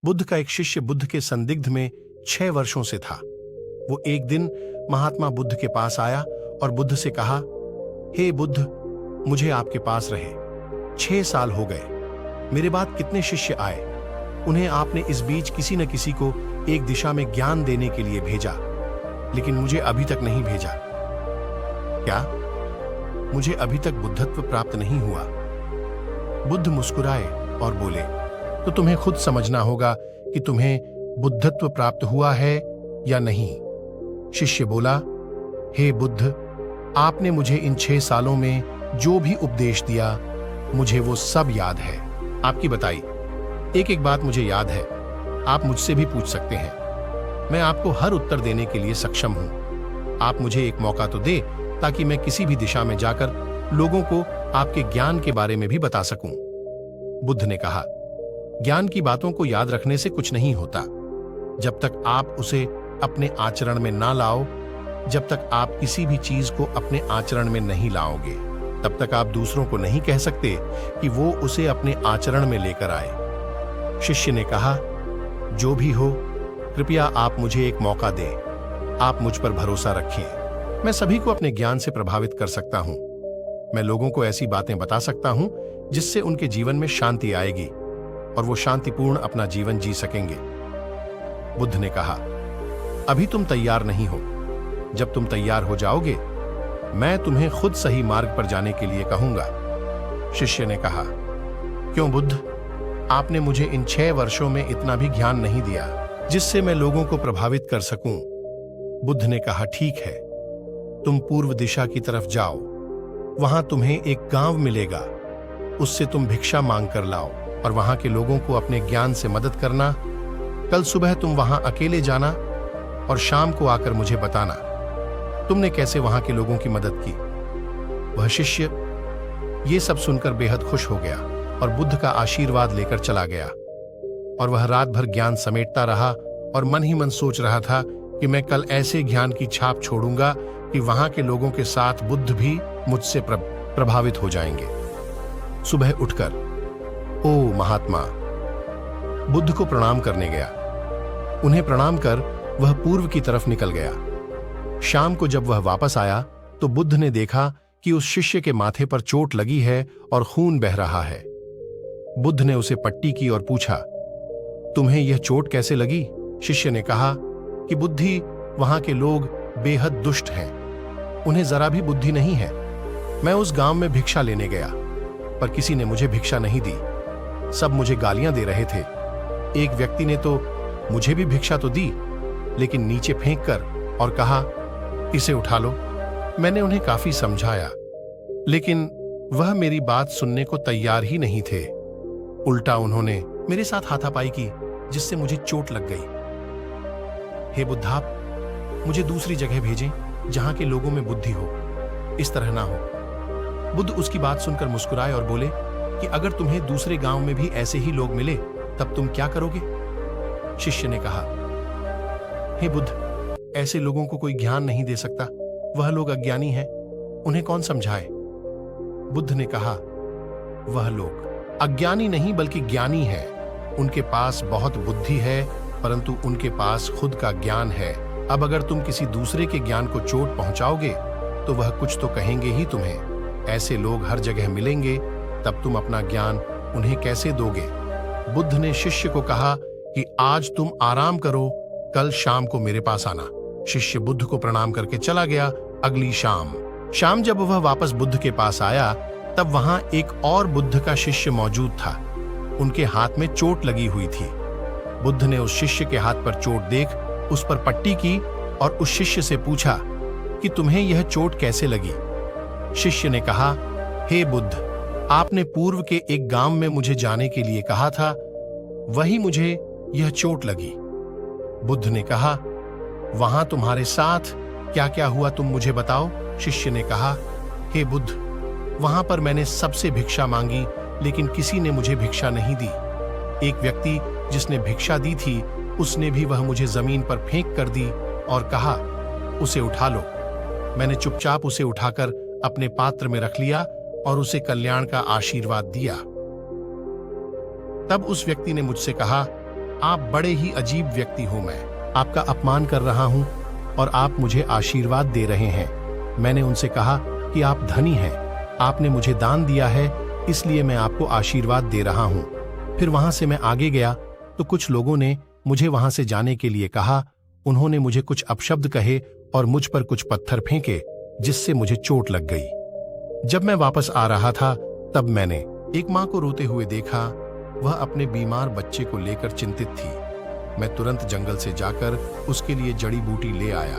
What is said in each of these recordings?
बुद्ध का एक शिष्य बुद्ध के संदिग्ध में 6 वर्षों से था। वो एक दिन महात्मा बुद्ध के पास आया और बुद्ध से कहा, हे बुद्ध, मुझे आपके पास रहे 6 साल हो गए। मेरे बाद कितने शिष्य आए, उन्हें आपने इस बीच किसी न किसी को एक दिशा में ज्ञान देने के लिए भेजा, लेकिन मुझे अभी तक नहीं भेजा। क्या मुझे अभी तक बुद्धत्व प्राप्त नहीं हुआ? बुद्ध मुस्कुराए और बोले, तो तुम्हें खुद समझना होगा कि तुम्हें बुद्धत्व प्राप्त हुआ है या नहीं। शिष्य बोला, हे बुद्ध, आपने मुझे इन 6 सालों में जो भी उपदेश दिया, मुझे वो सब याद है। आपकी बताई एक एक बात मुझे याद है। आप मुझसे भी पूछ सकते हैं, मैं आपको हर उत्तर देने के लिए सक्षम हूं। आप मुझे एक मौका तो दे ताकि मैं किसी भी दिशा में जाकर लोगों को आपके ज्ञान के बारे में भी बता सकूं। बुद्ध ने कहा, ज्ञान की बातों को याद रखने से कुछ नहीं होता। जब तक आप उसे अपने आचरण में ना लाओ, जब तक आप किसी भी चीज को अपने आचरण में नहीं लाओगे, तब तक आप दूसरों को नहीं कह सकते कि वो उसे अपने आचरण में लेकर आए। शिष्य ने कहा, जो भी हो, कृपया आप मुझे एक मौका दें। आप मुझ पर भरोसा रखें। मैं सभी को अपने ज्ञान से प्रभावित कर सकता हूं। मैं लोगों को ऐसी बातें बता सकता हूं जिससे उनके जीवन में शांति आएगी और वो शांतिपूर्ण अपना जीवन जी सकेंगे। बुद्ध ने कहा, अभी तुम तैयार नहीं हो। जब तुम तैयार हो जाओगे, मैं तुम्हें खुद सही मार्ग पर जाने के लिए कहूंगा। शिष्य ने कहा, क्यों बुद्ध, आपने मुझे इन 6 वर्षों में इतना भी ज्ञान नहीं दिया जिससे मैं लोगों को प्रभावित कर सकूं। बुद्ध ने कहा, ठीक है, तुम पूर्व दिशा की तरफ जाओ। वहां तुम्हें एक गांव मिलेगा, उससे तुम भिक्षा मांग कर लाओ और वहां के लोगों को अपने ज्ञान से मदद करना। कल सुबह तुम वहां अकेले जाना और शाम को आकर मुझे बताना तुमने कैसे वहां के लोगों की मदद की। वह शिष्य ये सब सुनकर बेहद खुश हो गया और बुद्ध का आशीर्वाद लेकर चला गया। और वह रात भर ज्ञान समेटता रहा और मन ही मन सोच रहा था कि मैं कल ऐसे ज्ञान की छाप छोड़ूंगा कि वहां के लोगों के साथ बुद्ध भी मुझसे प्रभावित हो जाएंगे। सुबह उठकर ओ महात्मा, बुद्ध को प्रणाम करने गया। उन्हें प्रणाम कर वह पूर्व की तरफ निकल गया। शाम को जब वह वापस आया तो बुद्ध ने देखा कि उस शिष्य के माथे पर चोट लगी है और खून बह रहा है। बुद्ध ने उसे पट्टी की और पूछा, तुम्हें यह चोट कैसे लगी? शिष्य ने कहा कि बुद्धि, वहां के लोग बेहद दुष्ट हैं, उन्हें जरा भी बुद्धि नहीं है। मैं उस गांव में भिक्षा लेने गया, पर किसी ने मुझे भिक्षा नहीं दी। सब मुझे गालियां दे रहे थे। एक व्यक्ति ने तो मुझे भी भिक्षा तो दी, लेकिन नीचे फेंक कर और कहा, इसे उठा लो। मैंने उन्हें काफी समझाया, लेकिन वह मेरी बात सुनने को तैयार ही नहीं थे। उल्टा उन्होंने मेरे साथ हाथापाई की, जिससे मुझे चोट लग गई। हे बुद्धाप, मुझे दूसरी जगह भेजें जहां के लोगों में बुद्धि हो, इस तरह ना हो। बुद्ध उसकी बात सुनकर मुस्कुराए और बोले कि अगर तुम्हें दूसरे गांव में भी ऐसे ही लोग मिले तब तुम क्या करोगे? शिष्य ने कहा, हे बुद्ध, ऐसे लोगों को कोई ज्ञान नहीं दे सकता। वह लोग अज्ञानी हैं, उन्हें कौन समझाए? बुद्ध ने कहा, वह लोग अज्ञानी नहीं बल्कि ज्ञानी है। उनके पास बहुत बुद्धि है, परंतु उनके पास खुद का ज्ञान है। अब अगर तुम किसी दूसरे के ज्ञान को चोट पहुंचाओगे तो वह कुछ तो कहेंगे ही तुम्हें। ऐसे लोग हर जगह मिलेंगे, तब तुम अपना ज्ञान उन्हें कैसे दोगे? बुद्ध ने शिष्य को कहा कि आज तुम आराम करो, कल शाम को मेरे पास आना। शिष्य बुद्ध को प्रणाम करके चला गया। अगली शाम जब वह वापस बुद्ध के पास आया, तब वहां एक और बुद्ध का शिष्य मौजूद था। उनके हाथ में चोट लगी हुई थी। बुद्ध ने उस शिष्य के हाथ पर चोट देख उस पर पट्टी की और उस शिष्य से पूछा कि तुम्हें यह चोट कैसे लगी? शिष्य ने कहा, हे बुद्ध, आपने पूर्व के एक गांव में मुझे जाने के लिए कहा था, वही मुझे यह चोट लगी। बुद्ध ने कहा, वहां तुम्हारे साथ क्या क्या हुआ तुम मुझे बताओ। शिष्य ने कहा, हे बुद्ध, वहां पर मैंने सबसे भिक्षा मांगी, लेकिन किसी ने मुझे भिक्षा नहीं दी। एक व्यक्ति जिसने भिक्षा दी थी, उसने भी वह मुझे जमीन पर फेंक कर दी और कहा, उसे उठा लो। मैंने चुपचाप उसे उठाकर अपने पात्र में रख लिया और उसे कल्याण का आशीर्वाद दिया। तब उस व्यक्ति ने मुझसे कहा, आप बड़े ही अजीब व्यक्ति हो। मैं आपका अपमान कर रहा हूं और आप मुझे आशीर्वाद दे रहे हैं। मैंने उनसे कहा कि आप धनी हैं, आपने मुझे दान दिया है, इसलिए मैं आपको आशीर्वाद दे रहा हूं। फिर वहां से मैं आगे गया तो कुछ लोगों ने मुझे वहां से जाने के लिए कहा। उन्होंने मुझे कुछ अपशब्द कहे और मुझ पर कुछ पत्थर फेंके, जिससे मुझे चोट लग गई। जब मैं वापस आ रहा था तब मैंने एक मां को रोते हुए देखा। वह अपने बीमार बच्चे को लेकर चिंतित थी। मैं तुरंत जंगल से जाकर उसके लिए जड़ी बूटी ले आया,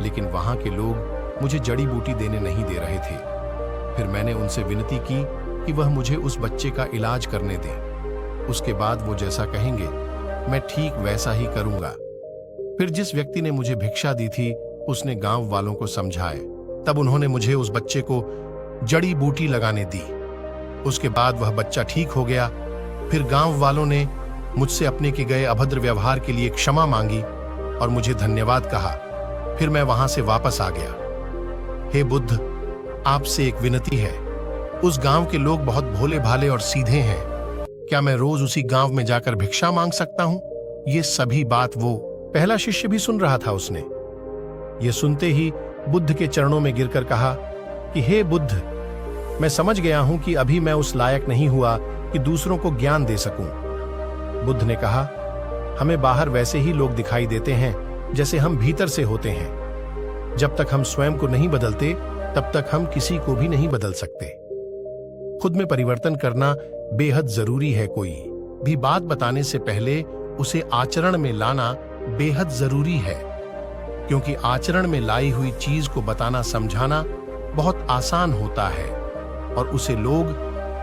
लेकिन वहां के लोग मुझे जड़ी बूटी देने नहीं दे रहे थे। फिर मैंने उनसे विनती की कि वह मुझे उस बच्चे का इलाज करने दें। उसके बाद वो जैसा कहेंगे मैं ठीक वैसा ही करूंगा। फिर जिस व्यक्ति ने मुझे भिक्षा दी थी उसने गांव वालों को समझाए। तब उन्होंने मुझे उस बच्चे को जड़ी बूटी लगाने दी। उसके बाद वह बच्चा ठीक हो गया। फिर गांव वालों ने मुझसे अपने के गए अभद्र व्यवहार के लिए क्षमा मांगी और मुझे धन्यवाद कहा। फिर मैं वहां से वापस आ गया। हे बुद्ध, आपसे एक विनती है। उस गांव के लोग बहुत भोले भाले और सीधे हैं। क्या मैं रोज उसी गांव में जाकर भिक्षा मांग सकता हूं? ये सभी बात वो पहला शिष्य भी सुन रहा था। उसने ये सुनते ही बुद्ध के चरणों में गिरकर कहा कि हे बुद्ध, मैं समझ गया हूं कि अभी मैं उस लायक नहीं हुआ कि दूसरों को ज्ञान दे सकूं। बुद्ध ने कहा, हमें बाहर वैसे ही लोग दिखाई देते हैं जैसे हम भीतर से होते हैं। जब तक हम स्वयं को नहीं बदलते तब तक हम किसी को भी नहीं बदल सकते। खुद में परिवर्तन करना बेहद जरूरी है। कोई भी बात बताने से पहले उसे आचरण में लाना बेहद जरूरी है, क्योंकि आचरण में लाई हुई चीज को बताना समझाना बहुत आसान होता है और उसे लोग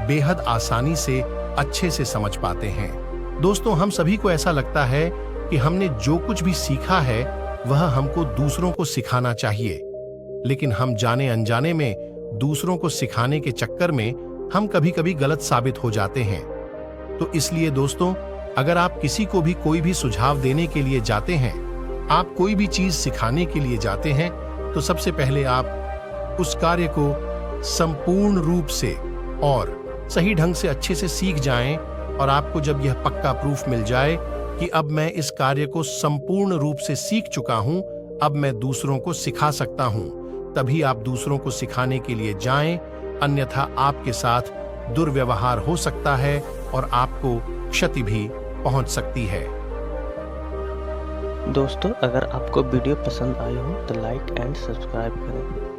बेहद आसानी से अच्छे से समझ पाते हैं। दोस्तों, हम सभी को ऐसा लगता है कि हमने जो कुछ भी सीखा है वह हमको दूसरों को सिखाना चाहिए, लेकिन हम जाने अनजाने में दूसरों को सिखाने के चक्कर में हम कभी-कभी गलत साबित हो जाते हैं। तो इसलिए दोस्तों, अगर आप किसी को भी कोई भी सुझाव देने के लिए जाते हैं, आप कोई भी चीज सिखाने के लिए जाते हैं, तो सबसे पहले आप उस कार्य को संपूर्ण रूप से और सही ढंग से अच्छे से सीख जाएं। और आपको जब यह पक्का प्रूफ मिल जाए कि अब मैं इस कार्य को संपूर्ण रूप से सीख चुका हूं, अब मैं दूसरों को सिखा सकता हूं, तभी आप दूसरों को सिखाने के लिए जाएं। अन्यथा आपके साथ दुर्व्यवहार हो सकता है और आपको क्षति भी पहुंच सकती है। दोस्तों, अगर आपको वीडियो पसंद आई हो तो लाइक एंड सब्सक्राइब करें।